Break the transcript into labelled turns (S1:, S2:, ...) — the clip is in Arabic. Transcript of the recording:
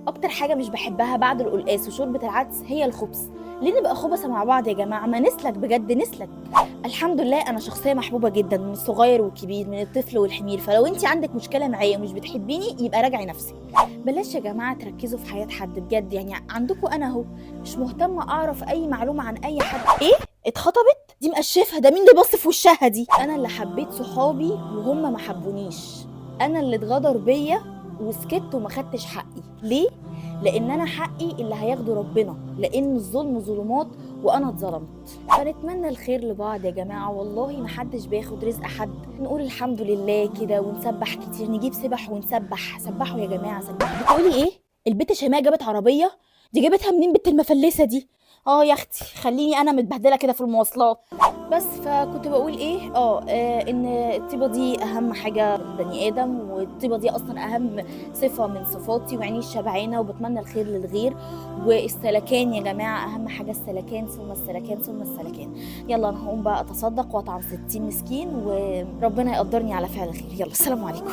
S1: اكتر حاجه مش بحبها بعد القلقاس وشوربه العدس هي الخبز. ليه نبقى خبثه مع بعض يا جماعه؟ ما نسلك بجد نسلك. الحمد لله انا شخصيه محبوبه جدا من الصغير والكبير، من الطفل والحمير، فلو انت عندك مشكله معايا ومش بتحبيني يبقى راجعي نفسك. بلاش يا جماعه تركزوا في حياه حد بجد، يعني عندكم انا اهو مش مهتمه اعرف اي معلومه عن اي حد. ايه اتخطبت؟ دي مقشفها، ده مين اللي بص في وشها دي؟ انا اللي حبيت صحابي وهم ما حبونيش. انا اللي اتغدر بيا وسكت وما خدتش حقي. ليه؟ لان انا حقي اللي هياخده ربنا، لان الظلم ظلمات وانا اتظلمت. فنتمنى الخير لبعض يا جماعه، والله محدش بياخد رزق حد. نقول الحمد لله كده ونسبح كتير، نجيب سبح ونسبح. سبحوا يا جماعه سبحوا. بتقولي ايه؟ البت شيماء جابت عربيه؟ دي جابتها منين بنت المفلسه دي؟ اه يا اختي خليني انا متبهدله كده في المواصلات. بس فكنت بقول ايه ان الطيبه دي اهم حاجه للبني ادم، والطيبه دي اصلا اهم صفه من صفاتي، وعيني شبعانه وبتمنى الخير للغير. والسلكان يا جماعه اهم حاجه، السلكان ثم السلكان ثم السلكان. يلا انا هقوم بقى اتصدق واطعم 60 مسكين وربنا يقدرني على فعل الخير. يلا السلام عليكم.